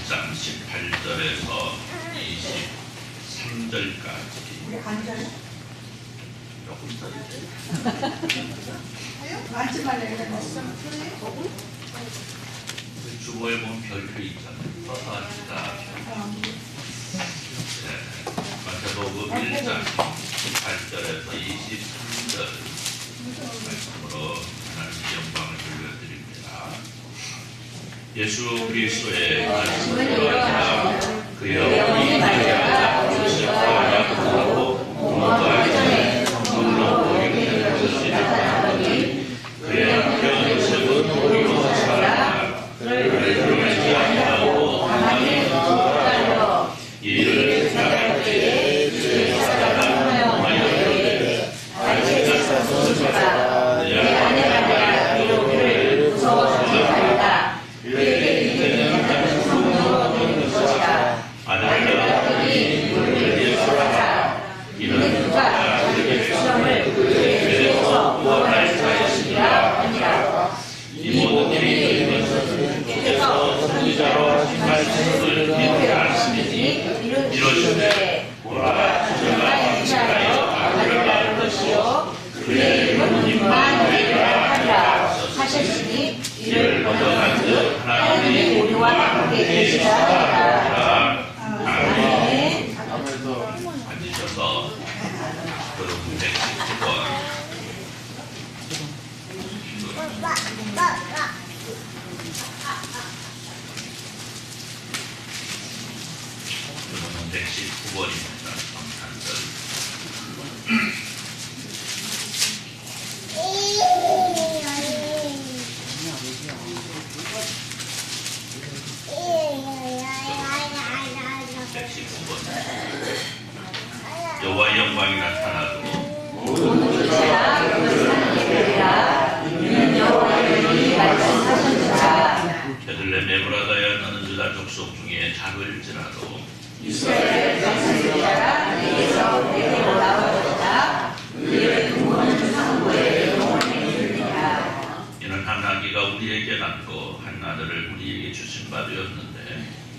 1장 18절에서 23절까지 조금 더 앉지 말래 그랬어. 주보에 보면 별표 있잖아요. 써서 합시다. 마태복음 1장 18절에서 23절 말씀으로 하나님의 영광을 돌려드립니다. 예수 그리스도의 말씀을 들어야 그의 어머니 마리아가 요셉과 야곱하고 부모가 전에 성령으로 보이는 것이 나타나더니 그의 남편 요셉은 우리로 살았다. 그를 들어가지 아니하고 하나님의 뜻대로 이를 나갈 때에 주의 사랑하여 하여되 아이가 사소서가 내 아내가 이렇게 무서워서 살다. 그에게 이르는 하나님 성령으로 보이는 것이다. 아들들이 우리를 예수하라. 이는 누가 자기의 시험을 그의 죄에서 구원할 자였으리라 하니라. 이 모든 일이 이루어진 것은 주께서 선지자로 하신 말씀을 믿게 하시니 이루어지되 보라 저가 임시하여 아들을 낳을 것이요 그의 이름은 임마누엘이라 하리라 하셨으니 이를 얻어간 듯 하나님이 우리와 함께 계시다 하리라. 아멘. 앉으셔서 여러분 119번 119번입니다. 여호와의 영광이 나타나고 베들레헴 에브라다야 너는 유다 족속 중에 작을지라도 이스라엘 장세자가 내게서 내게로 나올 것이다. 그의 근원은 상고에 영원히 있으리라. 이는 한 아기가 우리에게 낳고 한 아들을 우리에게 주신 바 되었는데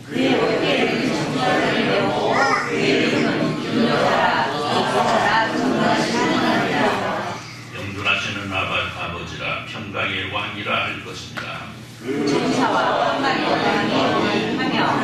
그의 어깨에는 정자를 메고 그의 이름은 유노자라 이사라 정말 하나님이라. 영존하시는 아버지라 평강의 왕이라 할 것입니다. 천사와 평강의 왕이 하며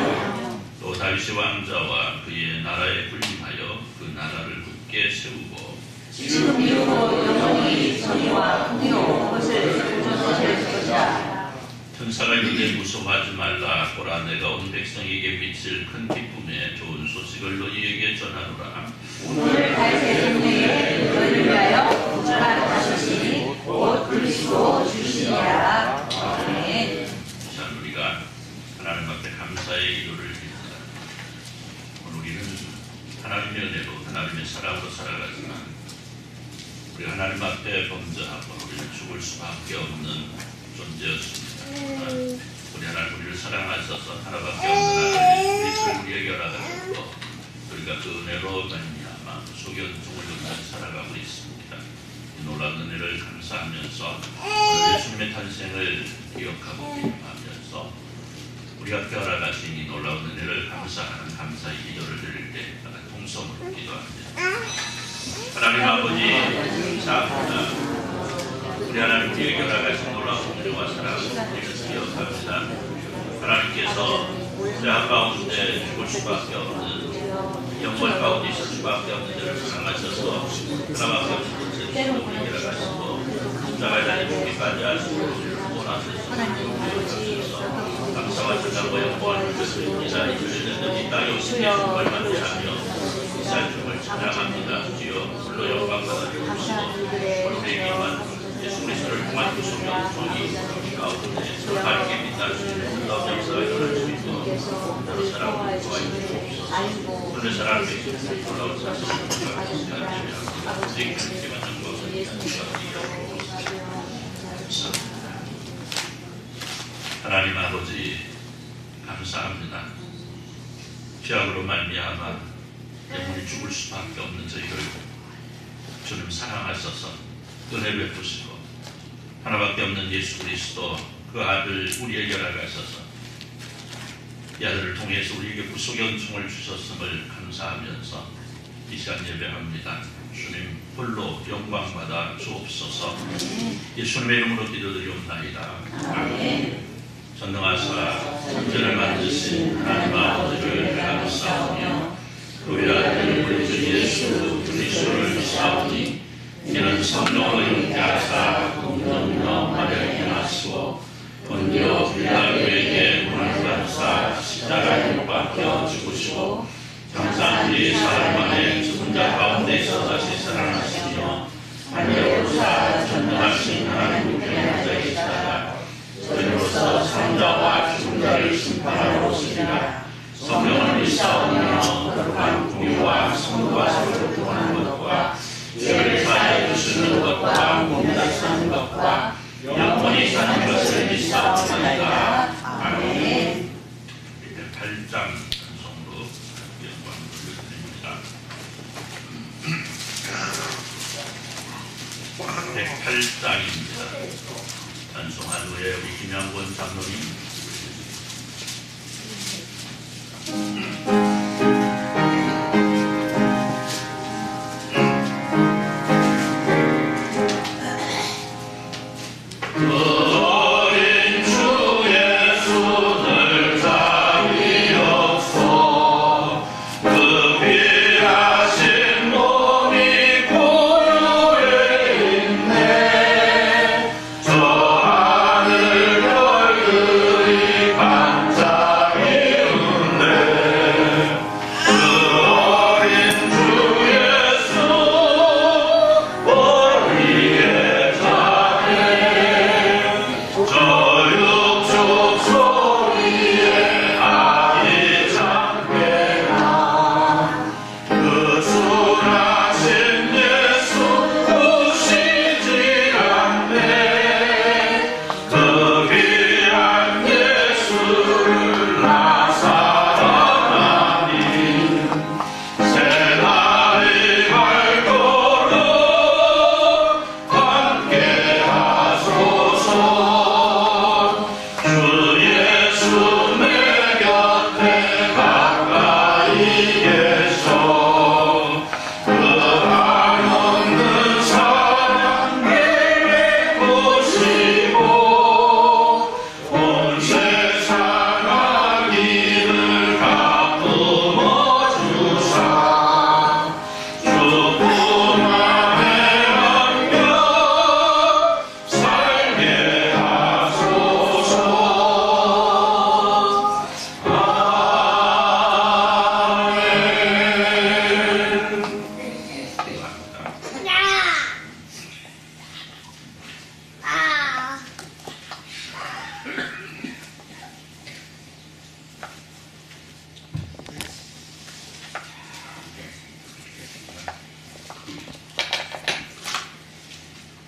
또 다윗의 왕자와 그의 나라에 군림하여 그 나라를 굳게 세우고 지금 이후로 영원히 정의와 공의로 그것을 보존하실 것이다. 천사가 이르되 무서워하지 말라. 보라 내가 온 백성에게 미칠 큰 기쁨의 좋은 소식을 너희에게 전하노라. 오늘 다윗의 생명에 너희를 위하여 구주가 나시니 곧 그리스도 주시니라. 아멘. 자, 우리가 하나님 앞에 감사의 기도를 드립니다. 오늘 우리는 하나님의 은혜로 하나님의 사랑으로 살아가지만 우리 하나님 앞에 범죄하고 우리는 죽을 수밖에 없는 존재였습니다. 우리 하나님 우리를 사랑하셔서 하나밖에 없는 아들 그리스도를 우리에게 허락하셨고 우리가 그 은혜로 말미암아 속연 죽을 끝까지 살아가고 있습니다. 이 놀라운 은혜를 감사하면서 오늘 예수님의 탄생을 기억하고 기념하면서 우리 앞에 허락하신 이 놀라운 은혜를 감사하는 감사의 기도를 드릴 때 통성으로 기도합니다. 하나님 아버지 감사합니다. 우리 하나님 우리에게 허락하신 놀라운 은혜와 사랑을 우리는 기억합니다. 하나님께서 우리 한가운데 죽을 수밖에 없는 영원 가운데 있을 수밖에 없는 자를 사랑하셔서 하나밖에 없는 것을 우리에게 허락하시고 십자가에 달린 죽기까지 하시고 우리를 구원하셔서 감사와 찬양과 영광을 드립니다. 이들은 이 땅에 오신 예수님을 만나하며 이살 중을 찬양합니다. 주여 불로 영광 받아주시고 우리에게만 예수 그리스도를 통한 구속의 종이 가운데 하나님께 믿는 놀라운 역사가 일어날 수 있도록 나로 사랑을 도와주시옵소서. 오늘 사랑을 베푸는 놀라운 사실을 감사합니다. 주님께 받는 것을 하나님 아버지 감사합니다. 죄악으로 말미암아 영원히 죽을 수밖에 없는 저희를 주님 사랑하셔서 은혜 베푸시고 하나밖에 없는 예수 그리스도 그 아들 우리에게 허락하셔서 이 아들을 통해서 우리에게 구속의 은총을 주셨음을 감사하면서 이 시간 예배합니다. 주님 홀로 영광받아 주옵소서. 예수님의 이름으로 기도드리옵나이다. 아멘. 전능하사 천지를 만드신 하나님 아버지를 감사하며 그의 아들 우리 주 예수 그리스도를 믿사오니 이는 성령으로 잉태하사 동정녀 마리아에게 나시고 본디오 빌라도에게 고난을 받으사 십자가에 못 박혀 죽으시고 장사한뒤 사흘 만에 죽은 자 가운데서 다시 살아나시며 하늘에 오르사 전능하신 하나님 우편에 앉아 계시다가 저희로서 사람자와 죽은 자를 심판하러 오시리라. 성령을 믿사오며 거룩한 공유와 성도와 서로 교환하는 것과 죄를 사하여 주시는 것과 몸다 사는 것과 영원히 사는 것을 믿사옵나이다. 아멘. 8장 찬송으로 영광을 돌려드립니다. 108장입니다. 찬송한 후에 우리 김양권 장로님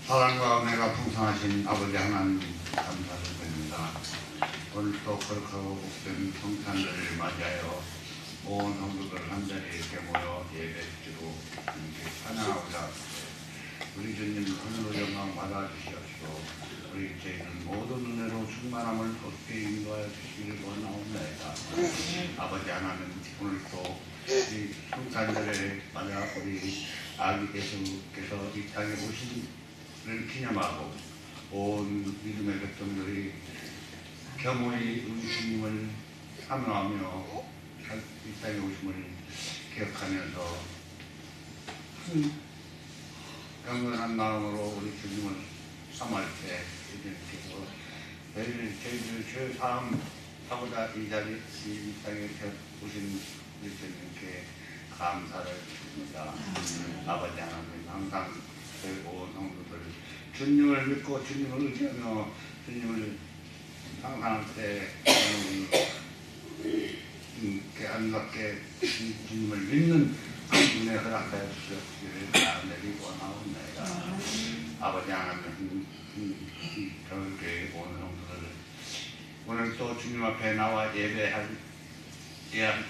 사랑과 은혜가 풍성하신 아버지 하나님 감사를 드립니다. 오늘도 거룩하고 복된 성탄절을 맞이하여 온 성도들 한자리에 이렇게 모여 예배드리고 이렇게 찬양하고자 우리 주님 하늘로 영광 받아주시옵시고 우리 저희는 모든 은혜로 충만함을 높이 인도하여 주시기를 원하옵나이다. 아버지 하나님 오늘도 이 성탄절에 맞아 우리 아기 예수께서 이 땅에 오신 기념하고 온 믿음의 백성들이 겸허히 우리 주님을 사모하며 이 땅에 오심을 기억하면서 강건한 마음으로 우리 주님을 삼할 때 주님께서 저희들 죄 사함 하고자 이 땅에 오신 우리 주님께 감사를 드립니다. 아버지 하나님 항상 저희 온 성도들 주님을 믿고 주님을 의지하며 주님을 상상할 때 안답게 주님을 믿는 은혜 허락하여 주시기를 간절히 원하옵나이다. 아버지 하나님 겨울교회 온 성도들 오늘 또 주님 앞에 나와 예배할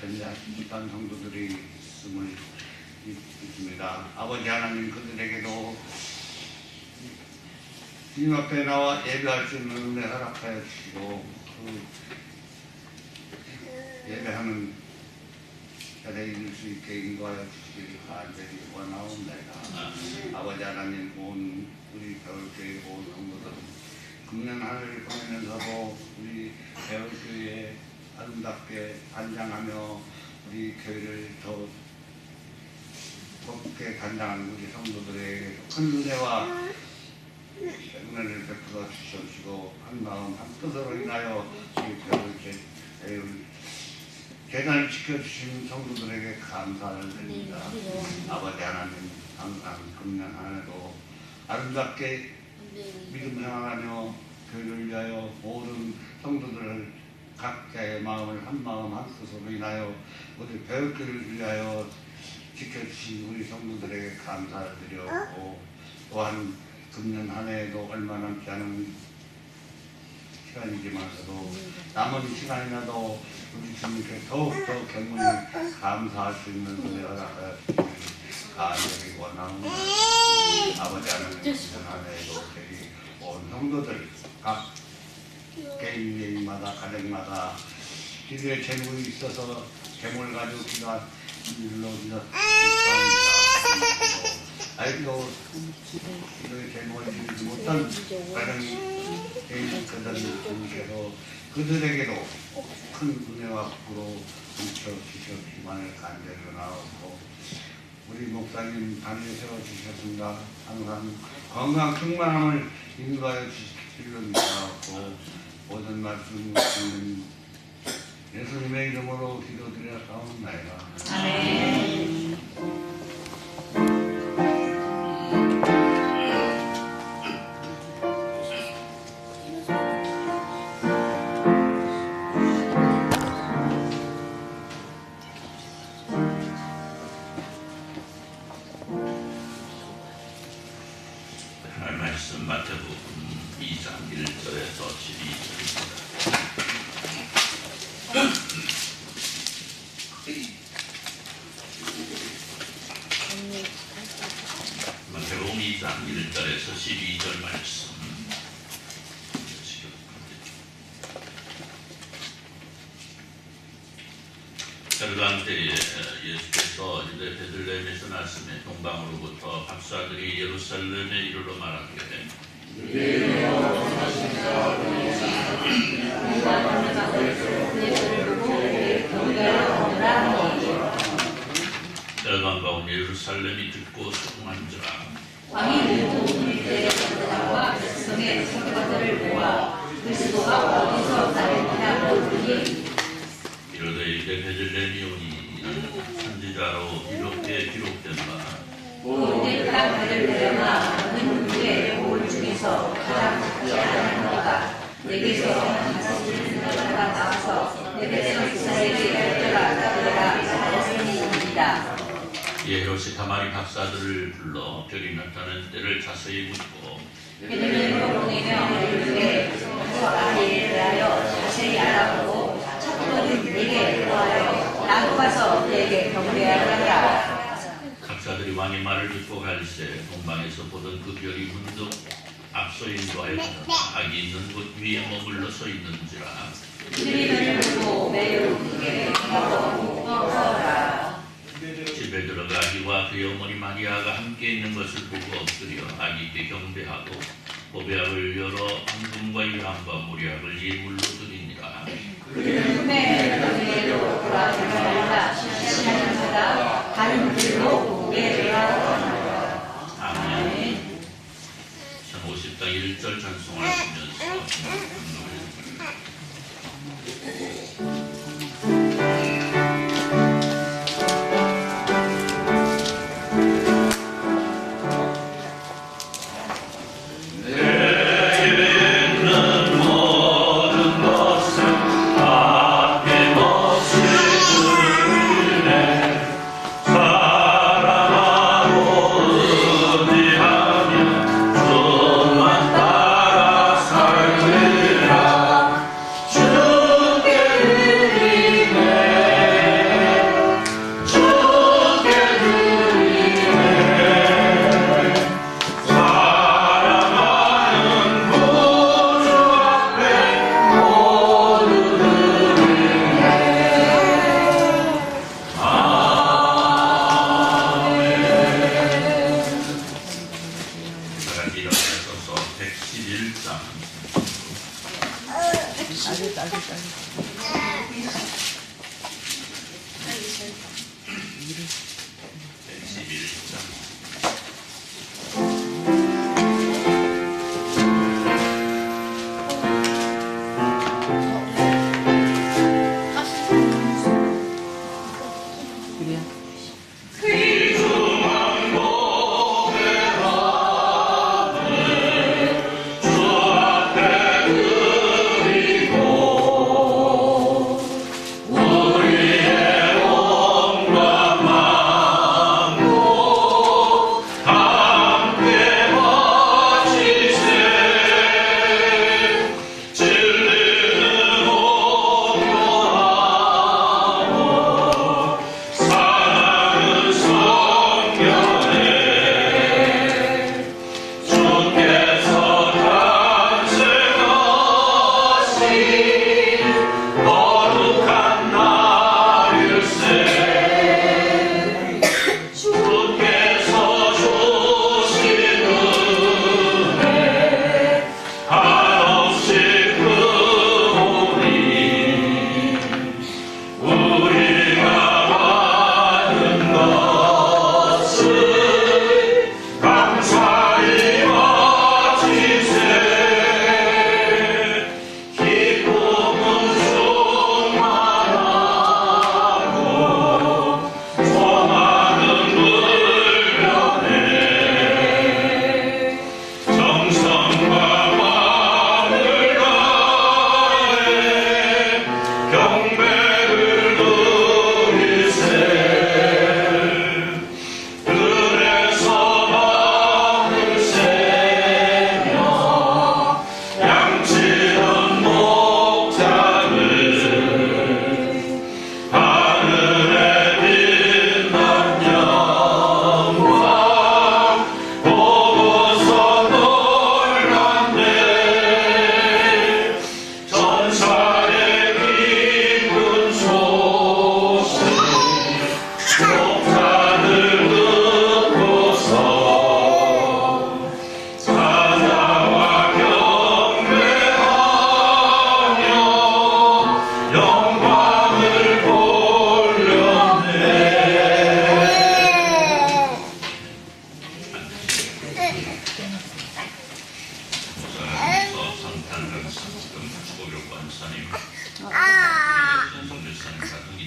텐데 못한 성도들이 있음을 있습니다. 아버지 하나님 그들에게도 주님 앞에 나와 예배할 수 있는 은혜 허락하여 주시고 예배하는 자리에 이룰 수 있게 인도하여 주시기를 간절히 원하옵나이다. 아버지 하나님, 온 우리 배울교회 온 성도들 금년 하늘을 보내면서도 우리 배울교회에 아름답게 단장하며 우리 교회를 더 높게 단장하는 우리 성도들에게 큰 은혜와 은혜를 베풀어 주시옵시고 한마음 한뜻으로 인하여 우리 배울 계단을 지켜주신 성도들에게 감사를 드립니다. 아버지 하나님, 항상 금년 한 해도 아름답게 믿음 생활하며 교회를 위하여 모든 성도들을 각자의 마음을 한마음 한뜻으로 인하여 우리 배울교회를 위하여 지켜주신 우리 성도들에게 감사를 드렸고, 또한 금년 한 해에도 얼마 남지 않은 시간이지만서도 남은 시간이라도 우리 주님께 더욱더 경문히 감사할 수 있는 은혜를 허락하여 간절히 원하옵니다. 아버지 하나님, 금년 한 해에도 저희 온 성도들 각 개인마다 가정마다 기도의 제목이 있어서 제목을 가지고 기도한 일로 있습니다. 아직도 기도의 제목을 드리지 못한 가정이 개인들은 주님께서 그들에게도 큰 은혜와 복으로 넘쳐주시옵기만을 간절히 원하옵고, 우리 목사님 단위에 세워주셨습니다. 항상 건강 충만함을 인도하여 주시기를 바라고, 모든 말씀 듣는 예수님의 이름으로 기도드렸사옵나이다. 아멘. 하나님 말씀 마태복음 2장 1절에서 12절입니다. 마태복음 2장 1절에서 12절 말씀. 혈관 때에 예수께서 이제 베들레헴에서 났음에 동방으로부터 박사들이 예루살렘에 이르러 말하기를 혈관과 온 예루살렘이 듣고 수긍한지라. 왕이 모든 유대인과 백성의 성도들을 모아 그리스도가 어디서 나타나고 보니 이르되 이제 베들레헴이 오니 이는 선지자로 이렇게 기록된 바 오늘 땅 베들레헴아 너는 그의 온 중에서 가장 작지 않으니까 내게서 다스리는 자가 나와서 내 백성 이스라엘의 열조가 나되라 하였으니이다. 이에 헤롯이 가만히 박사들을 불러 별이 나타난 때를 자세히 묻고 베들레헴으로 보내며 이르되 가서 아이에 대하여 자세히 알아보고 첫번은 내게 보하여 나도 가서 내게 경배하리라. 박사들이 왕의 말을 듣고 갈새 동방에서 보던 그 별이 문득 앞서 인도하여 가다가 악이 있는 곳 위에 머물러 서 있는지라. 그들이 별을 보고 매우 크게 무서워라. 집에 들어가 아기와 그의 어머니 마리아가 함께 있는 것을 보고 엎드려 아기께 경배하고 보배약을 열어 황금과 유황과 모략을 예물로 드리니라. 그들은 꿈에 너희로 돌아가리라. 시간마다 가는 길로 보게 되라. 아멘. 50당 1절 찬송하시면서 내 있는 모든 것을 다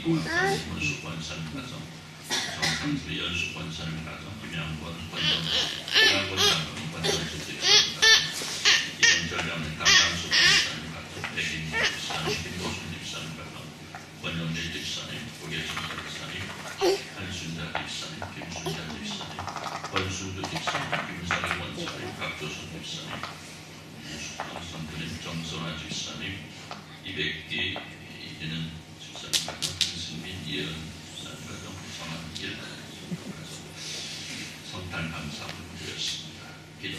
문수 권사님 가정, 정상수 연수 권사님 가정, 김양권 권사님 권사님 집사님 이동철장님 강남수 권사님 가정, 백인미 집사님, 김보순 집사님 가정, 권영재 집사님, 고계순 집사님, 한순자 집사님, 김순자 집사님, 권순주 집사님, 김상희 원사님, 각조순 집사님, 선생님, 정선아 집사님, 이백기 이기는 집사님 가정, 한승민 이혜은 집사님 가정, 성한길 가정, 성탄 감사를 드렸습니다. 기도.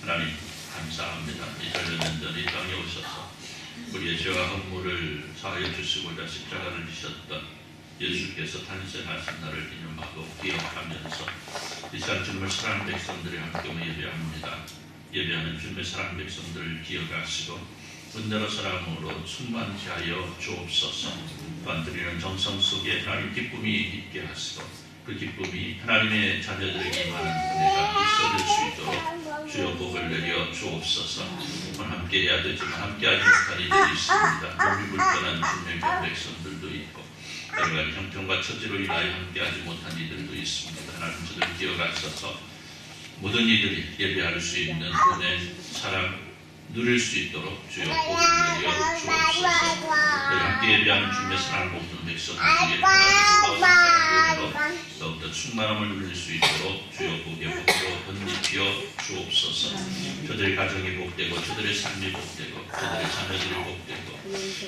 하나님 감사합니다. 이 전년 전 이 땅에 오셔서 우리의 죄와 허물을 사하여 주시고자 십자가를 지셨던 예수께서 탄생하신 날을 기념하고 기억하면서 이 시간 주님을 사랑하는 백성들이 함께 예배합니다. 예배하는 주님의 사랑하는 백성들을 기억하시고 은혜로 사랑으로 충만케 하여 주옵소서. 또한 드리는 정성 속에 하나님 기쁨이 있게 하시고 그 기쁨이 하나님의 자녀들에게 임하는 은혜가 있어질 수 있도록 주여 복을 내려 주옵소서. 오늘 함께 해야 되지만 함께하지 못한 이들이 있습니다. 몸이 불편한 주님의 백성들도 있고 여러 가지 형편과 처지로 인하여 함께하지 못한 이들도 있습니다. 하나님 저들 기억하셔서 모든 이들이 예배할 수 있는 은혜, 사랑 누릴 수 있도록 주여 복을 내려 주옵소서. 함께 예배하는 주님의 사랑을 먹는 백성들 위해 하나님의 놀라운 사랑으로 더욱더 충만함을 누릴 수 있도록 주여 복의 복으로 번집혀 주옵소서. 저들의 가정이 복되고 저들의 삶이 복되고 저들의 자녀들이 복되고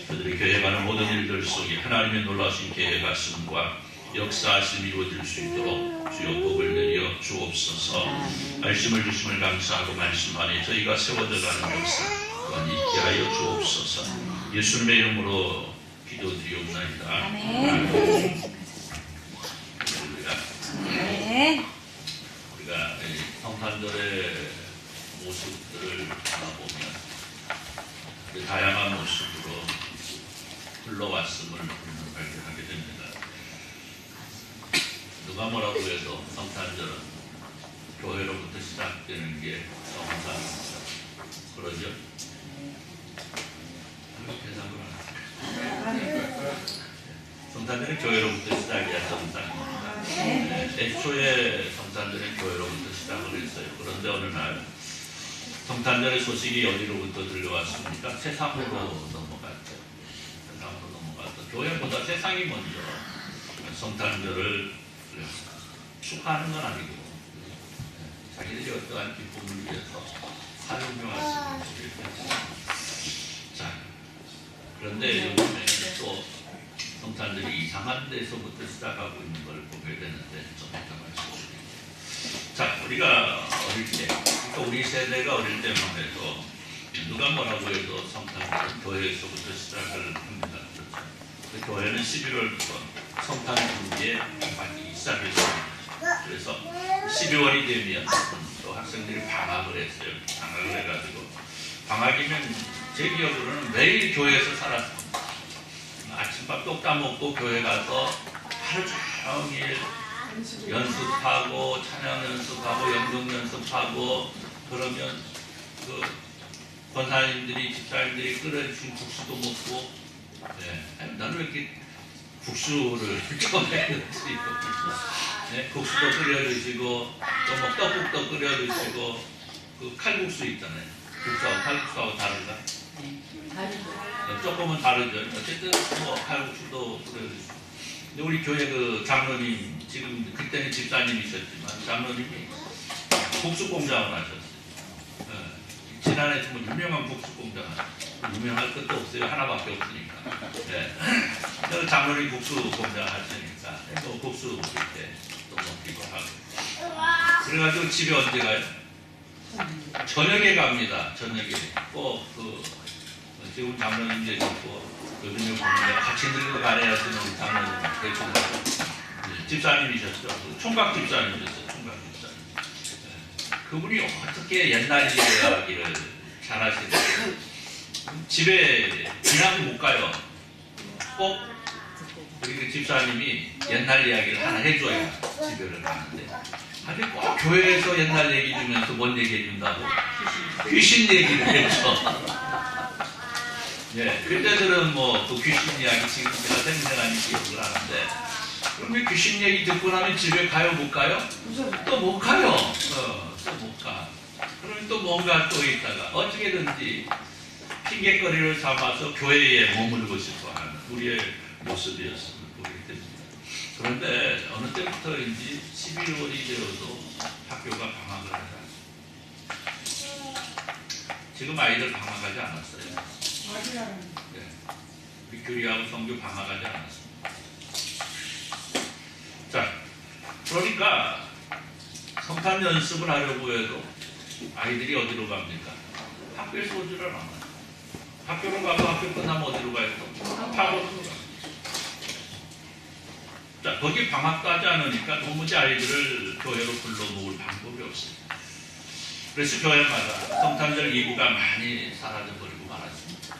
저들이 계획하는 모든 일들 속에 하나님의 놀라우신 계획하심과 역사하심이 이루어질 수 있도록 주여 복을 내려 주옵소서. 말씀을 주심을 감사하고 말씀 안에 저희가 세워져가는 역사 또한 있게 하여 주옵소서. 예수님의 이름으로 기도드리옵나이다. 아멘. 우리가 성탄절의 모습들을 보면 다양한 모습으로 흘러왔음을 우리는 발견하게 됩니다. 누가 뭐라고 해도 성탄절은 교회로부터 시작되는 게 성탄입니다. 그러죠? 성탄절은 교회로부터 시작이야. 성탄입니다. 애초에 성탄절은 교회로부터 시작을 했어요. 그런데 어느 날 성탄절의 소식이 어디로부터 들려왔습니까? 세상으로 넘어갔죠. 세상으로 넘어갔죠. 교회보다 세상이 먼저 성탄절을 축하하는 건 아니고 자기들이 어떠한 기쁨을 위해서 사용해왔습니다. 자, 그런데 요즘에 또 성탄절이 이상한 데서부터 시작하고 있는 걸 보게 되는데 좀 이따 말씀드릴게요. 자, 우리가 어릴 때, 그러니까 우리 세대가 어릴 때만 해도 누가 뭐라고 해도 성탄절 교회에서부터 시작을 합니다. 그렇죠? 그 교회는 11월부터 성탄 준비에 많이 시작했습니다. 그래서 12월이 되면 또 학생들이 방학을 했어요. 방학을 해가지고 방학이면 제 기억으로는 매일 교회에서 살았습니다. 아침밥 뚝 따먹고 교회 가서 하루 종일 연습하고 찬양 연습하고 연극 연습하고 그러면 그 권사님들이 집사님들이 끓여주신 국수도 먹고 나는 왜 이렇게 국수를 처음했는지 네, 국수도 끓여주시고 또 뭐 떡국도 끓여주시고 그 칼국수 있잖아요. 국수하고 칼국수하고 다른가? 조금은 다르죠. 어쨌든 뭐 칼국수도 끓여주시고 근데 우리 교회 그 장로님 지금 그때는 집사님이셨지만 장로님이 국수 공장을 하셨어요. 지난해 정말 유명한 국수 공장 유명할 것도 없어요. 하나밖에 없으니까. 네. 장로님 국수 공장 하시니까 또 국수 이렇게 또 먹기도 하고. 그래가지고 집에 언제 가요? 저녁에 갑니다. 저녁에 꼭 지금 장로님 계시고 요즘에 보면 같이 늙어 가래야 쓰는 우리 장로님 대충 집사님이셨죠. 총각 집사님이셨어요. 총각 집사님. 그분이 어떻게 옛날 이야기를 잘하시는지 집에 그냥 못 가요. 꼭 우리 그 집사님이 옛날 이야기를 하나 해줘야 집에를 가는데 아니 꼭 교회에서 옛날 얘기 주면서 뭔 얘기 해준다고 귀신 얘기를 해줘. 예, 그때들은 뭐 그 귀신 이야기 지금 제가 생생하게 기억을 하는데, 그러면 귀신 얘기 듣고 나면 집에 가요, 못 가요? 또 못 가요. 또 못 가. 그러면 또 뭔가 또 있다가 어떻게든지 핑계거리를 삼아서 교회에 머물고 싶어하는 우리의 모습이었습니다. 그런데 어느 때부터인지 11월이 되어도 학교가 방학을 하지 않습니다. 지금 아이들 방학하지 않았어요. 네. 우리 교리하고 성교 방학하지 않았습니다. 자, 그러니까 성탄 연습을 하려고 해도 아이들이 어디로 갑니까? 학교에서 오지를 않아요. 학교로 가고 학교 끝나면 어디로 가요? 학원으로 가요. 자, 거기 방학도 하지 않으니까 도무지 아이들을 교회로 불러모을 방법이 없습니다. 그래서 교회마다 성탄절 이브가 많이 사라져버리고 말았습니다.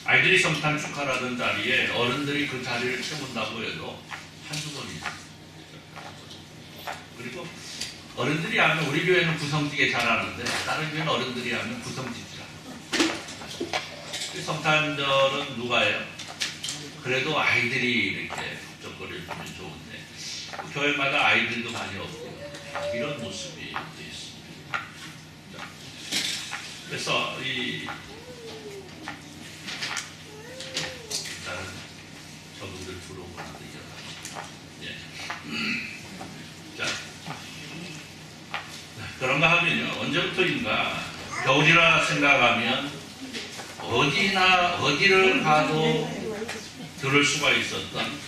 아이들이 성탄 축하라던 자리에 어른들이 그 자리를 채운다고 해도 한두 번이 있습니다. 그리고 어른들이 하면 우리 교회는 구성지게 잘하는데 다른 교회는 어른들이 하면 구성지지 않아요. 성탄절은 누가 해요? 그래도 아이들이 이렇게 북적거려주면 좋은데 교회마다 아이들도 많이 없고요. 이런 모습이 있습니다. 그래서 이 다른 저분들 들어오거나 이겨라. 예. 자, 그런가 하면요, 언제부터인가 겨울이라 생각하면 어디를 가도 들을 수가 있었던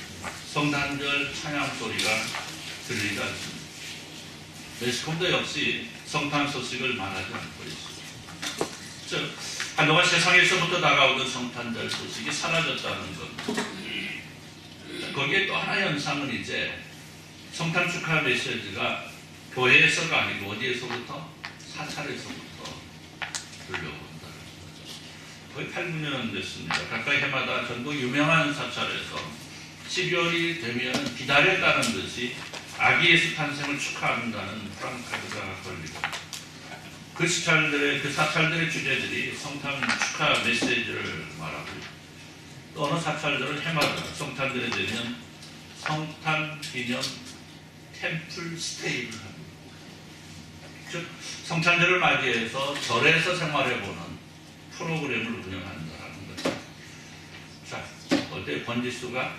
성탄절 찬양 소리가 들리지 않습니다. 매스컴도 역시 성탄 소식을 말하지 않고 있습니다. 즉, 한동안 세상에서부터 다가오던 성탄절 소식이 사라졌다는 것. 거기에 또 하나 현상은 이제 성탄 축하 메시지가 교회에서가 아니고 어디에서부터? 사찰에서부터 들려온다는 거죠. 거의 8, 9년 됐습니다. 가까이 해마다 전국 유명한 사찰에서 12월이 되면 기다렸다는 듯이 아기 예수 탄생을 축하한다는 프랑카드가 걸리고 그 사찰들의 주제들이 성탄 축하 메시지를 말하고 또 어느 사찰들은 해마다 성탄절에 되면 성탄 기념 템플 스테이를 합니다. 즉 성탄절을 맞이해서 절에서 생활해보는 프로그램을 운영한다는 거죠. 자, 어때 번지수가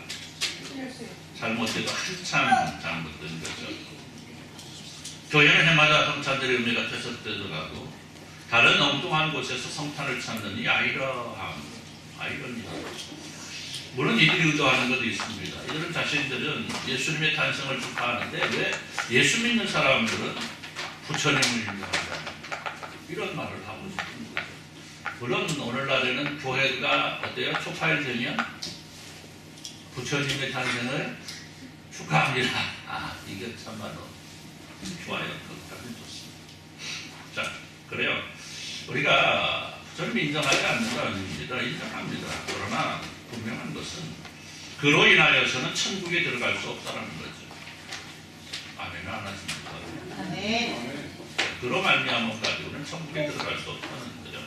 잘못해도 한참 잘못된 거죠. 교회는 해마다 성탄절의 의미가 퇴색되더라도 다른 엉뚱한 곳에서 성탄을 찾는 이 아이러니함. 물론 이들이 의도하는 것도 있습니다. 이들은 자신들은 예수님의 탄생을 축하하는데 왜 예수 믿는 사람들은 부처님을 인정한다. 이런 말을 하고 싶은 거죠. 물론 오늘날에는 교회가 어때요? 초파일되면 부처님의 탄생을 축하합니다. 아, 이게 참말로 좋아요. 그것까지는 좋습니다. 자, 그래요. 우리가 부처님 인정하지 않는다는 의미입니다. 인정합니다. 그러나 분명한 것은 그로 인하여서는 천국에 들어갈 수 없다는 거죠. 아멘 안 하십니까? 아멘. 그로 말미암아 가지고는 천국에 들어갈 수 없다는 거죠.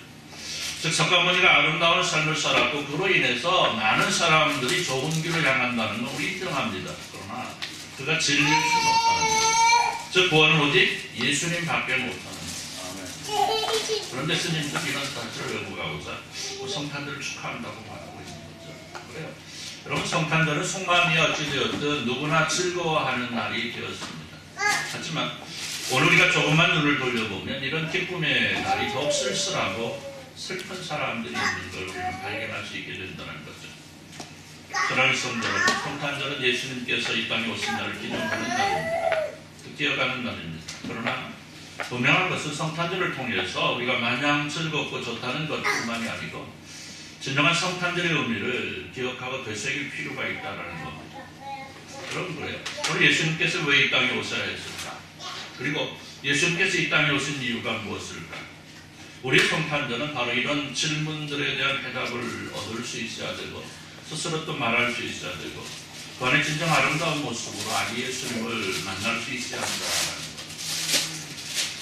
즉 석가모니가 아름다운 삶을 살았고 그로 인해서 많은 사람들이 좋은 길을 향한다는 건 우리 인정합니다. 그러나 그가 진리일 수는 없다는 거죠. 즉 구원은 오직 예수님밖에 못하는 거죠. 그런데 스님들은 이런 사실을 외국하고자 성탄들을 축하한다고 말하고 있는 거죠. 그래요. 여러분 성탄절은 속마음이 어찌되었든 누구나 즐거워하는 날이 되었습니다. 하지만 오늘 우리가 조금만 눈을 돌려보면 이런 기쁨의 날이 더욱 쓸쓸하고 슬픈 사람들이 있는 걸 우리는 발견할 수 있게 된다는 거죠. 사랑하는 성도 여러분, 성탄절은 예수님께서 이 땅에 오신 날을 기념하는 날입니다. 기억하는 날입니다. 그러나 분명한 것은 성탄절을 통해서 우리가 마냥 즐겁고 좋다는 것뿐만이 아니고 진정한 성탄절의 의미를 기억하고 되새길 필요가 있다는 겁니다. 그럼 그래요. 오늘 예수님께서 왜 이 땅에 오셔야 했을까? 그리고 예수님께서 이 땅에 오신 이유가 무엇일까? 우리 성탄절은 바로 이런 질문들에 대한 해답을 얻을 수 있어야 되고 스스로 또 말할 수 있어야 되고 그 안에 진정 아름다운 모습으로 아기 예수님을 만날 수 있어야 한다는 것.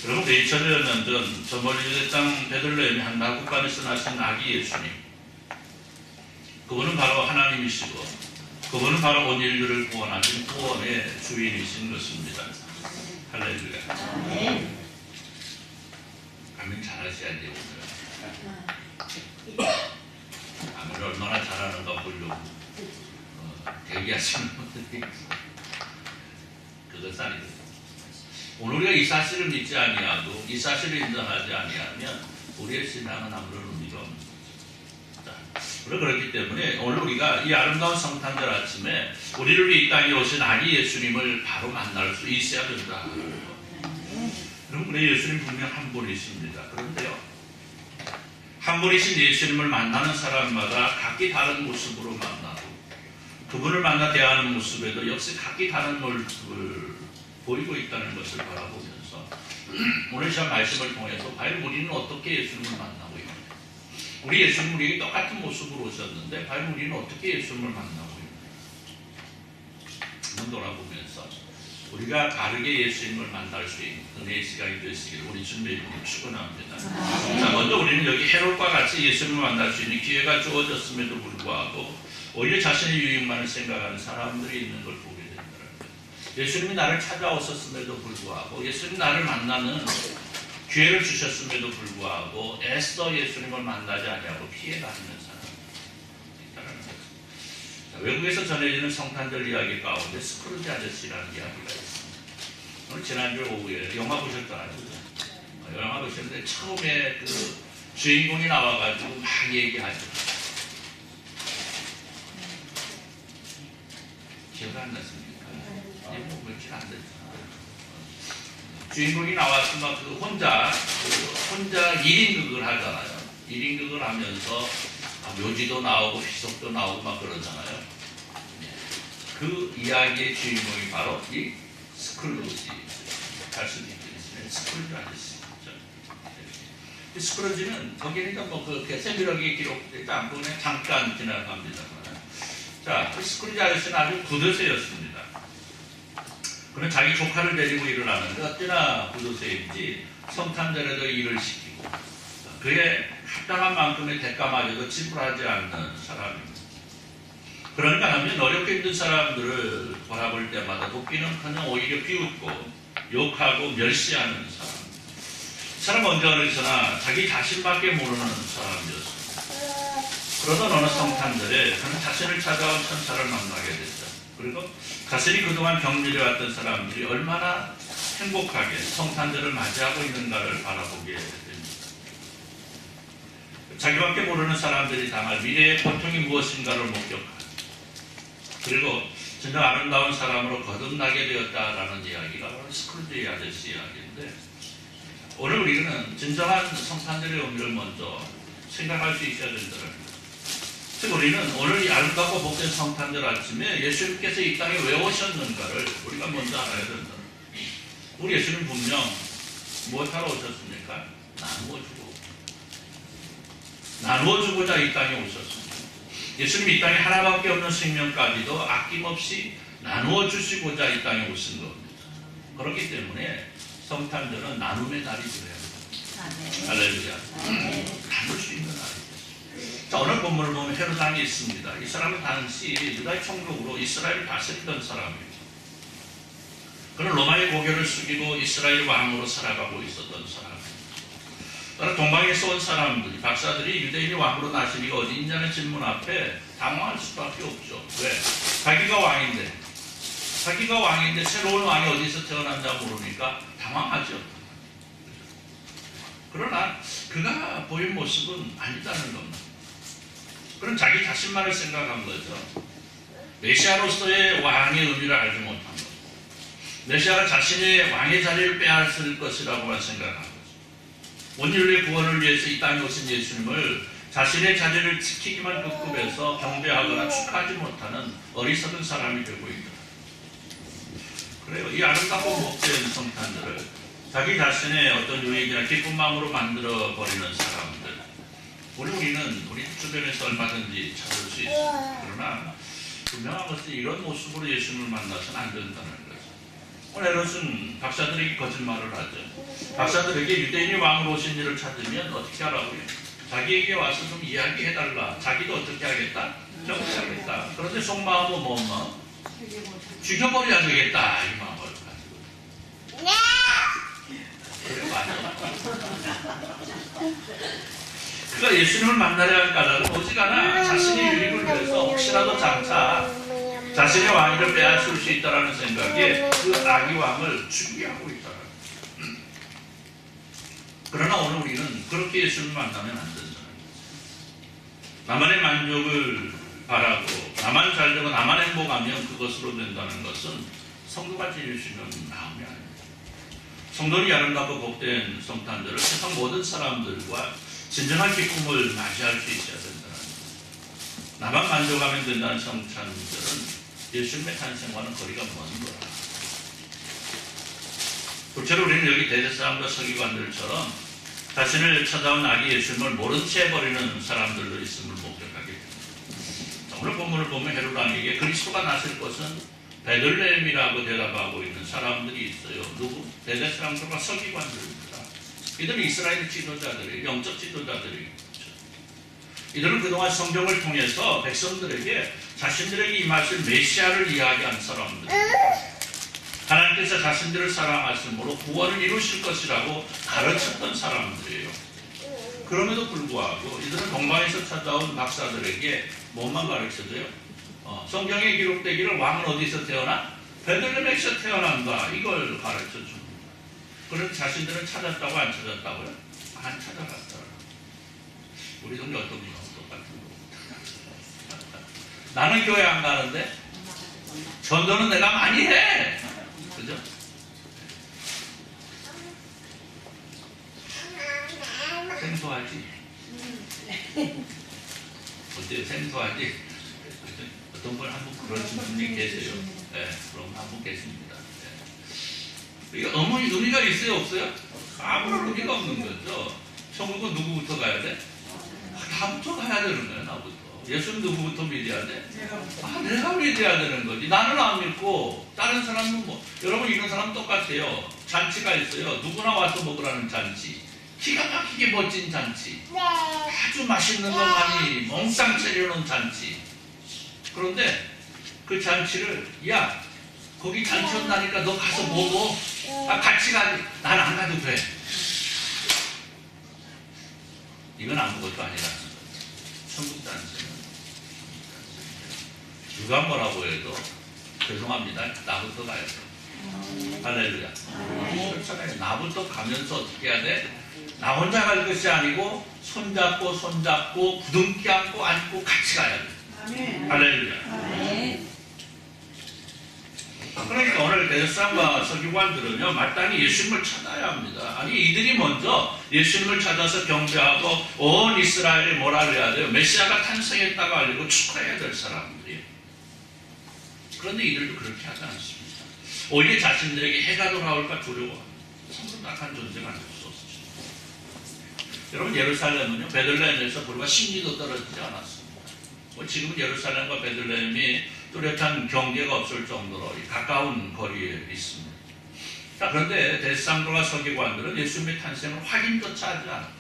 여러분 2000여 년 전 저 멀리 땅 베들레헴의 한 나국간에서 나신 아기 예수님 그분은 바로 하나님이시고 그분은 바로 온 인류를 구원하신 구원의 주인이신 것입니다. 할렐루야. 아멘 잘하셔야지 오늘. 아멘 얼마나 잘하는가 보려고 대기하시는 분들이 그것은 아니거든요. 오늘 우리가 이 사실을 믿지 아니하고 이 사실을 인정하지 아니하면 우리의 신앙은 아무런 의미가 없는 거죠. 우리가 그렇기 때문에 오늘 우리가 이 아름다운 성탄절 아침에 우리를 위해 이 땅에 오신 아기 예수님을 바로 만날 수 있어야 된다. 그럼 우리 예수님 분명 한 분이십니다. 그런데요, 한 분이신 예수님을 만나는 사람마다 각기 다른 모습으로 만나고 그분을 만나 대하는 모습에도 역시 각기 다른 모습을 보이고 있다는 것을 바라보면서 오늘 시간 말씀을 통해서 과연 우리는 어떻게 예수님을 만나고 있는가? 우리 예수님 우리에게 똑같은 모습으로 오셨는데 과연 우리는 어떻게 예수님을 만나고 있는가? 한번 돌아보면서 우리가 바르게 예수님을 만날 수 있는 은혜의 시간이 되시기를 우리 주님의 이름으로 축원합니다. 자, 먼저 우리는 여기 헤롯과 같이 예수님을 만날 수 있는 기회가 주어졌음에도 불구하고 오히려 자신의 유익만을 생각하는 사람들이 있는 걸 보게 된다는 거예요. 예수님이 나를 찾아오셨음에도 불구하고 예수님이 나를 만나는 기회를 주셨음에도 불구하고 애써 예수님을 만나지 아니하고 피해가는 사람이 있다는 거예요. 자, 외국에서 전해지는 성탄절 이야기 가운데 스크루지 아저씨라는 이야기가 있습니다. 오늘 지난주 오후에 영화 보셨잖아요. 영화 보셨는데 처음에 그 주인공이 나와가지고 막 얘기하죠. 기억 안 났습니까? 뭐 며칠 안 됐잖아. 주인공이 나와서 막 그 혼자 1인극을 하잖아요. 1인극을 하면서 묘지도 나오고 희석도 나오고 막 그러잖아요. 그 이야기의 주인공이 바로 이 스크루지, 찰스 디킨슨의 스크루지 아저씨죠. 이 스크루지는 거기니까 뭐그 세밀하게 기록되지 않고 그냥 잠깐 지나갑니다. 자, 스크루지 아저씨는 아주 구두쇠였습니다. 그는 자기 조카를 데리고 일을 하는데 어찌나 구두쇠인지 성탄절에도 일을 시키고 그에 합당한 만큼의 대가마저도 지불하지 않는 사람입니다. 그러니까 하면 어렵게 힘든 사람들을 바라볼 때마다 돕기는커녕 오히려 비웃고 욕하고 멸시하는 사람. 이 사람 언제 어디서나 자기 자신밖에 모르는 사람이었습니다. 그러던 어느 성탄절에 그는 자신을 찾아온 천사를 만나게 됐죠. 그리고 자신이 그동안 격려해왔던 사람들이 얼마나 행복하게 성탄절을 맞이하고 있는가를 바라보게 됩니다. 자기밖에 모르는 사람들이 당할 미래의 고통이 무엇인가를 목격하고 그리고 진짜 아름다운 사람으로 거듭나게 되었다라는 이야기가 바로 스크루지 아저씨 이야기인데 오늘 우리는 진정한 성탄절의 의미를 먼저 생각할 수 있어야 된다는 즉 우리는 오늘 이 아름답고 복된 성탄절 아침에 예수님께서 이 땅에 왜 오셨는가를 우리가 먼저 알아야 된다. 우리 예수님 분명 무엇하러 오셨습니까? 나누어주고자 이 땅에 오셨습니다. 예수님 이 땅에 하나밖에 없는 생명까지도 아낌없이 나누어 주시고자 이 땅에 오신 겁니다. 그렇기 때문에 성탄절은 나눔의 날이 되어야 됩니다. 할렐루야. 나눌 수 있는 날입니다. 자, 오늘 본문을 보면 헤롯 왕이 있습니다. 이 사람은 당시 유다의 총독으로 이스라엘을 다스리던 사람입니다. 그는 로마의 고교를 숙이고 이스라엘 왕으로 살아가고 있었던 사람입니다. 따라 동방에서 온 사람들이 박사들이 유대인이 왕으로 나시니 어디 있냐는 질문 앞에 당황할 수밖에 없죠. 왜? 자기가 왕인데 새로운 왕이 어디서 태어난지 모르니까 당황하죠. 그러나 그가 보인 모습은 아니다는 겁니다. 그럼 자기 자신만을 생각한 거죠. 메시아로서의 왕의 의미를 알지 못한 거죠. 메시아가 자신의 왕의 자리를 빼앗을 것이라고만 생각한 거죠. 온 인류의 구원을 위해서 이 땅에 오신 예수님을 자신의 자리를 지키기만 급급해서 경배하거나 축하하지 못하는 어리석은 사람이 되고 있다. 그래요. 이 아름답고 복된 성탄절을 자기 자신의 어떤 유익이나 기쁜 마음으로 만들어 버리는 사람들. 우리는 우리 주변에서 얼마든지 찾을 수 있습니다. 그러나 분명한 것은 이런 모습으로 예수님을 만나서는 안 된다는 거죠. 오늘 헤롯은 박사들에게 거짓말을 하죠. 박사들에게 유대인이 왕으로 오신 일을 찾으면 어떻게 하라고요? 자기에게 와서 좀 이야기해달라. 자기도 어떻게 하겠다? 정치하겠다. 그런데 속마음은 뭔 마음? 죽여버려야 되겠다 이 마음을 가지고. 그래 맞아. 그러니까 예수님을 만나려 할 까닭은 오직하나 자신의 유익을 위해서 혹시라도 장차 자신의 왕위를 빼앗을 수 있다는 생각에 그 악의 왕을 죽이게 하고 있다. 그러나 오늘 우리는 그렇게 예수님을 만나면 안 된다. 나만의 만족을 바라고 나만 잘되고 나만 행복하면 그것으로 된다는 것은 성도가 지닐 수 있는 마음이 아닙니다. 성도는 아름답고 복된 성탄절을 세상 모든 사람들과 진정한 기쁨을 맞이할 수 있어야 된다는 것. 나만 만족하면 된다는 성탄절은 예수님의 탄생과는 거리가 먼 거라. 둘째로 우리는 여기 대제사장과 서기관들처럼 자신을 찾아온 아기 예수님을 모른 채 해버리는 사람들도 있음을 목격하게 됩니다. 오늘 본문을 보면 헤롯 왕에게 그리스도가 나실 것은 베들레헴이라고 대답하고 있는 사람들이 있어요. 누구? 대제사장들과 서기관들입니다. 이들은 이스라엘 지도자들이, 영적 지도자들이. 이들은 그동안 성경을 통해서 백성들에게 자신들에게 임하실 메시아를 이야기한 사람들입니다. 하나님께서 자신들을 사랑하심으로 구원을 이루실 것이라고 가르쳤던 사람들이에요. 그럼에도 불구하고 이들은 동방에서 찾아온 박사들에게 뭐만 가르쳐줘요? 성경에 기록되기를 왕은 어디서 태어나? 베들레헴에서 태어난다. 이걸 가르쳐줍니다. 그런데 자신들은 찾았다고 안 찾았다고요? 안 찾아갔더라. 우리 동네 어떤 분하고 똑같은 거. 나는 교회 안 가는데 전도는 내가 많이 해. 그죠? 생소하지? 어때요? 생소하지? 어떤 분 한 분 그러신 분이 계세요. 네, 그럼 한 분 계십니다. 네. 이게 어머니 의미가 있어요? 없어요? 아무런 의미가 없는 거죠. 천국은 누구부터 가야 돼? 나부터 가야 되는 거예요, 나부터. 예수는 누구부터 믿어야 돼? 내가 믿어야 되는 거지. 나는 안 믿고 다른 사람은 뭐 여러분 이런 사람 똑같아요. 잔치가 있어요. 누구나 와서 먹으라는 잔치. 기가 막히게 멋진 잔치. 아주 맛있는 거 많이 몽땅 차려놓은 잔치. 그런데 그 잔치를 야 거기 잔치 온다니까 너 가서 먹어. 같이 가지. 난 안 가도 돼. 이건 아무것도 아니라는 거예요. 천국 잔치는 누가 뭐라고 해도 죄송합니다. 나부터 가야 돼. 할렐루야. 나부터 가면서 어떻게 해야 돼? 나 혼자 갈 것이 아니고 손잡고 부둥켜 안고 안고 같이 가야 돼. 할렐루야. 그러니까 오늘 대제사장과 서기관들은요 마땅히 예수님을 찾아야 합니다. 아니 이들이 먼저 예수님을 찾아서 경배하고 온 이스라엘이 뭐라 그래야 돼요? 메시아가 탄생했다고 알리고 축하해야 될 사람들이에요. 그런데 이들도 그렇게 하지 않습니다. 오히려 자신들에게 해가 돌아올까 두려워합니다. 성급한 존재가 될 수 없습니다. 여러분 예루살렘은요 베들레헴에서 불과 10리도 떨어지지 않았습니다. 지금은 예루살렘과 베들레헴이 뚜렷한 경계가 없을 정도로 가까운 거리에 있습니다. 자, 그런데 대제사장과 서기관들은 예수님의 탄생을 확인조차 하지 않았다.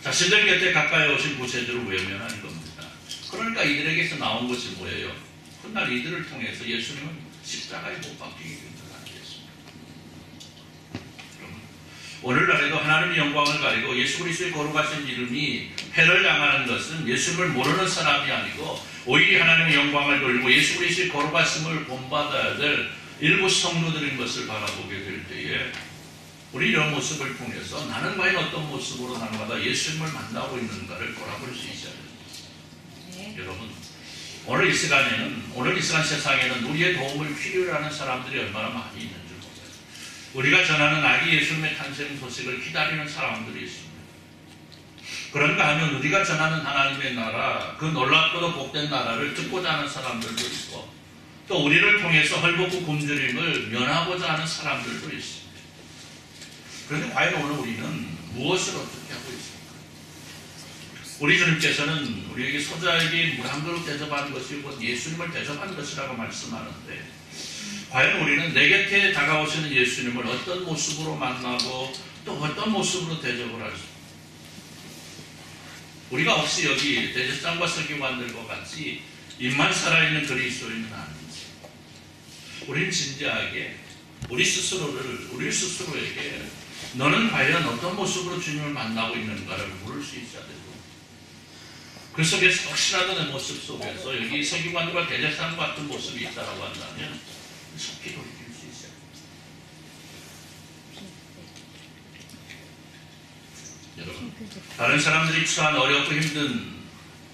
자신들 곁에 가까이 오신 구세주를 외면하는 겁니다. 그러니까 이들에게서 나온 것이 뭐예요? 훗날 이들을 통해서 예수님은 십자가에 못 박히게 된다겠습니다. 오늘날에도 하나님의 영광을 가리고 예수 그리스도의 거룩하신 이름이 해를 당하는 것은 예수님을 모르는 사람이 아니고 오히려 하나님의 영광을 돌리고 예수 그리스도의 거룩하심을 본받아야 될 일부 성도들인 것을 바라보게 될 때에 우리 이런 모습을 통해서 나는 과연 어떤 모습으로 날마다 예수님을 만나고 있는가를 돌아볼 수 있어야 됩니다. 네. 여러분 오늘 이 시간 세상에는 우리의 도움을 필요로 하는 사람들이 얼마나 많이 있는 줄 몰라요. 우리가 전하는 아기 예수님의 탄생 소식을 기다리는 사람들이 있습니다. 그런가 하면 우리가 전하는 하나님의 나라, 그 놀랍고도 복된 나라를 듣고자 하는 사람들도 있고 또 우리를 통해서 헐벗고 굶주림을 면하고자 하는 사람들도 있습니다. 그런데 과연 오늘 우리는 무엇을 어떻게 하고 있습니까? 우리 주님께서는 우리에게 소자에게 물 한 그릇 대접하는 것이 곧 예수님을 대접하는 것이라고 말씀하는데 과연 우리는 내 곁에 다가오시는 예수님을 어떤 모습으로 만나고 또 어떤 모습으로 대접을 할 수 있습니까? 우리가 혹시 여기 대제사장과 서기관들과 같이 입만 살아있는 그리스도인은 아닌지, 우리는 진지하게 우리 스스로에게 너는 과연 어떤 모습으로 주님을 만나고 있는가를 물을 수 있어야 되고, 그 속에서 혹시라도 내 모습 속에서 여기 서기관과 대제사장 같은 모습이 있다고 한다면 속히 돌이킬 수 있어요. 여러분, 다른 사람들이 처한 어렵고 힘든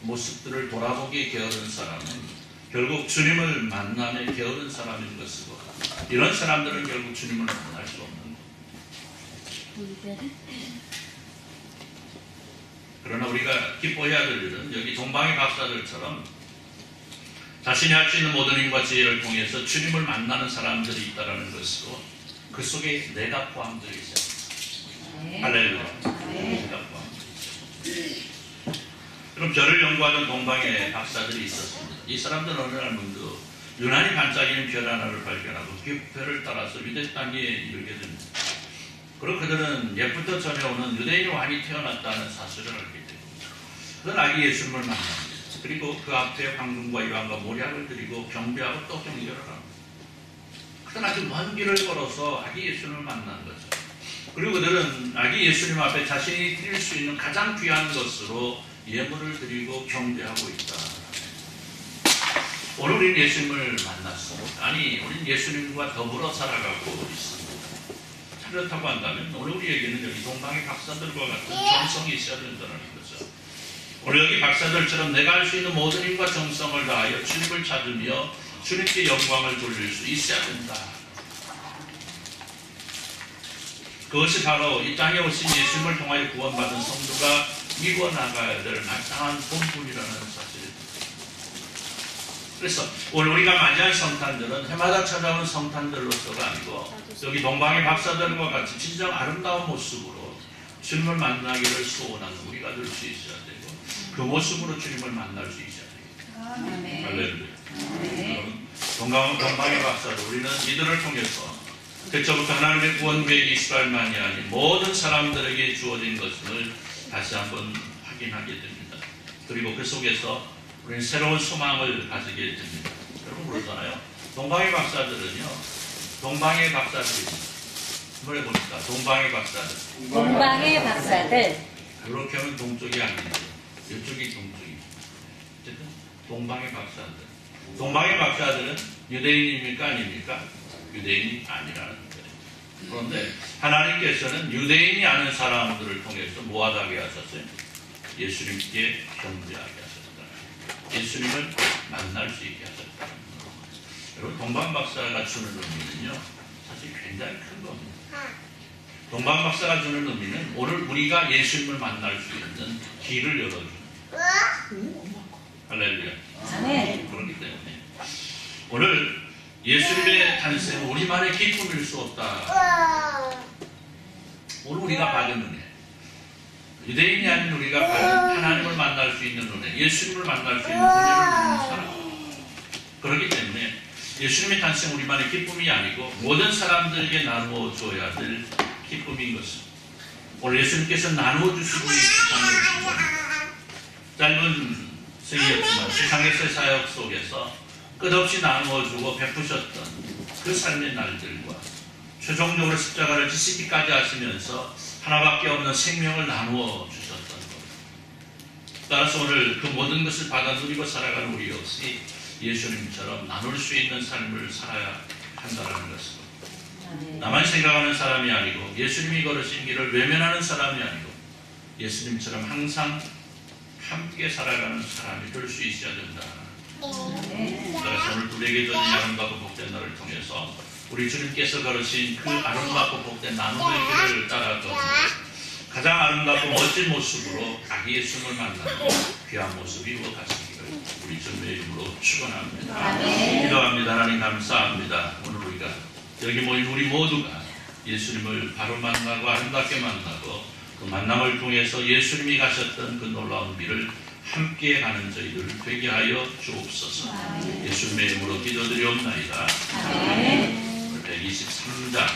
모습들을 돌아보기에 게으른 사람은 결국 주님을 만남에 게으른 사람인 것이고, 이런 사람들은 결국 주님을 만날 수 없는 거예요. 그러나 우리가 기뻐해야 될 일은 여기 동방의 박사들처럼 자신이 할 수 있는 모든 힘과 지혜를 통해서 주님을 만나는 사람들이 있다는 것이고, 그 속에 내가 포함되어 있어요. 할렐루야. 내가 포함되어 있어요. 그럼 별을 연구하던 동방의 박사들이 있었습니다. 이 사람들은 어느 날 문득 유난히 반짝이는 별 하나를 발견하고 그 별을 따라서 유대 땅에 이르게 됩니다. 그리고 그들은 옛부터 전해오는 유대인 왕이 태어났다는 사실을 알게 됩니다. 그는 아기 예수님을 만납니다. 그리고 그 앞에 황금과 유황과 모략을 드리고 경배하고 또 경배를 합니다. 그는 아주 먼 길을 걸어서 아기 예수님을 만난 거죠. 그리고 그들은 아기 예수님 앞에 자신이 드릴 수 있는 가장 귀한 것으로 예물을 드리고 경배하고 있다. 오늘 우리는 예수님을 만났습니다. 아니, 우리는 예수님과 더불어 살아가고 있습니다. 그렇다고 한다면 오늘 우리에게는 여기 동방의 박사들과 같은 정성이 있어야 된다는 거죠. 오늘 여기 박사들처럼 내가 할 수 있는 모든 힘과 정성을 다하여 주님을 찾으며 주님께 영광을 돌릴 수 있어야 된다. 그것이 바로 이 땅에 오신 예수님을 통하여 구원받은 성도가 이루어 나가야 될 마땅한 본분이라는 사실입니다. 그래서 오늘 우리가 맞이한 성탄들은 해마다 찾아오는 성탄들로서가 아니고 여기 동방의 박사들과 같이 진정 아름다운 모습으로 주님을 만나기를 소원하는 우리가 될 수 있어야 되고, 그 모습으로 주님을 만날 수 있어야 됩니다. 할렐루야. 동방의 박사들, 우리는 이들을 통해서 그때부터 하나님의 구원 계획이 이스라엘만이 아닌 모든 사람들에게 주어진 것을 다시 한번 확인하게 됩니다. 그리고 그 속에서 우리는 새로운 소망을 가지게 됩니다. 여러분 그러잖아요. 동방의 박사들은요, 동방의 박사들이 한번 해봅시다. 동방의 박사들. 동방의 박사들. 그렇게 하면 동쪽이 아닌데 이쪽이 동쪽이죠. 어쨌든 동방의 박사들. 동방의 박사들은 유대인입니까 아닙니까? 유대인이 아니라는 거예요. 그런데 하나님께서는 유대인이 아닌 사람들을 통해서 뭐하게 하셨어요? 예수님께 경배하게 하셨다. 예수님을 만날 수 있게 하셨다. 여러분, 동방 박사가 주는 의미는요, 사실 굉장히 큰 겁니다. 동방 박사가 주는 의미는 오늘 우리가 예수님을 만날 수 있는 길을 열어주는 거예요. 할렐루야. 아멘. 그렇기 때문에 오늘 예수님의 탄생은 우리만의 기쁨일 수 없다. 오늘 우리가 받은 은혜, 유대인이 아닌 우리가 받은 하나님을 만날 수 있는 은혜, 예수님을 만날 수 있는 은혜를 누리는 사람. 그렇기 때문에 예수님의 탄생 우리만의 기쁨이 아니고 모든 사람들에게 나누어 줘야 될 기쁨인 것입니다. 오늘 예수님께서 나누어 주시고 세상에 오신 겁니다. 짧은 생이었지만 세상의 사역 속에서 끝없이 나누어주고 베푸셨던 그 삶의 날들과 최종적으로 십자가를 지시기까지 하시면서 하나밖에 없는 생명을 나누어 주셨던 것. 따라서 오늘 그 모든 것을 받아 누리고 살아가는 우리 역시 예수님처럼 나눌 수 있는 삶을 살아야 한다는 것입니다. 나만 생각하는 사람이 아니고 예수님이 걸으신 길을 외면하는 사람이 아니고 예수님처럼 항상 함께 살아가는 사람이 될 수 있어야 된다. 그래서 오늘 우리에게 주어진 아름답고 복된 날을 통해서 우리 주님께서 걸으신 그 아름답고 복된 나눔의 길을 따라서 가장 아름답고 멋진 모습으로 아기 예수님을 만나는 귀한 모습이 이루어가시기를 우리 주님의 이름으로 축원합니다. 기도합니다. 하나님 감사합니다. 오늘 우리가 여기 모인 우리 모두가 예수님을 바로 만나고 아름답게 만나고 그 만남을 통해서 예수님이 가셨던 그 놀라운 길을 함께 가는 저희들 되게 하여 주옵소서. 예수님의 이름으로 기도드리옵나이다. 123장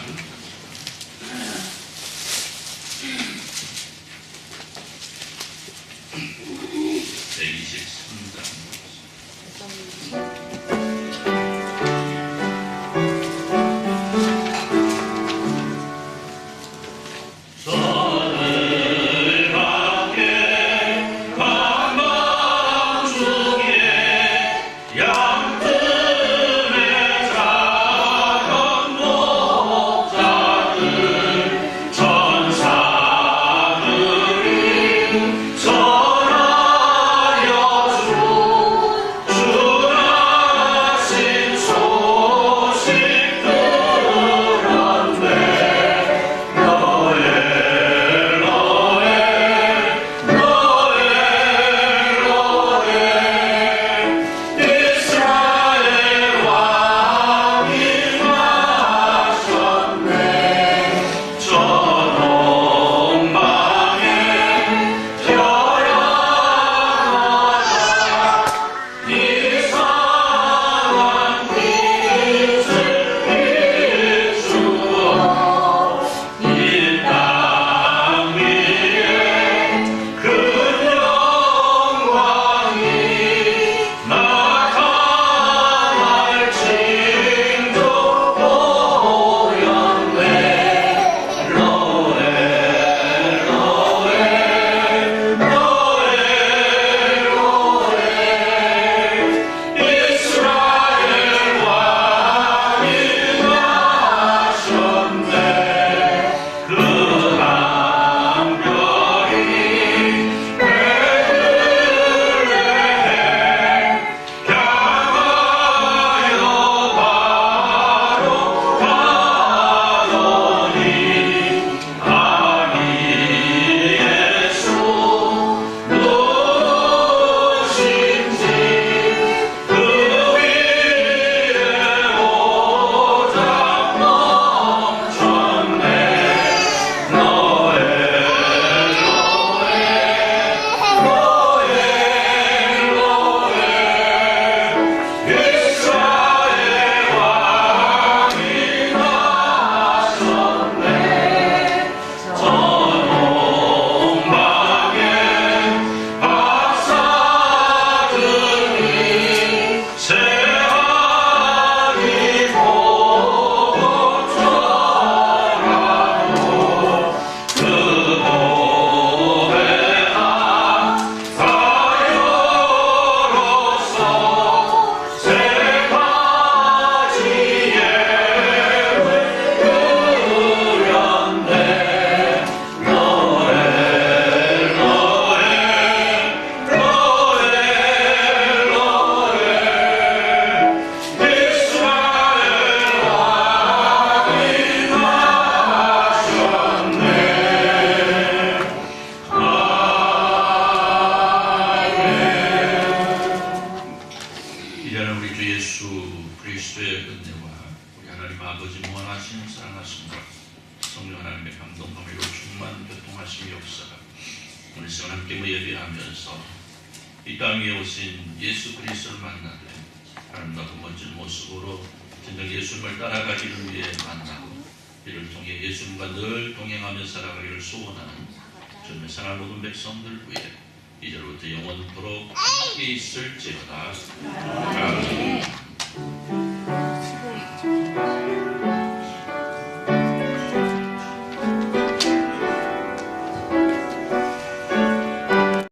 이제는 우리 주 예수 그리스도의 은혜와 우리 하나님 아버지 무한하신 사랑하심과 성령 하나님의 감동함으로 충만 교통하심이 역사가 오늘 시간 함께 예배하면서 이 땅 위에 오신 예수 그리스도를 만나되 아름답고 멋진 모습으로 진정 예수님을 따라가기를 위해 만나고 이를 통해 예수님과 늘 동행하며 살아가기를 소원하는 주님의 사랑하는 모든 백성들 위해 이제로부터 영원토록 함께 있을지어다. 아멘.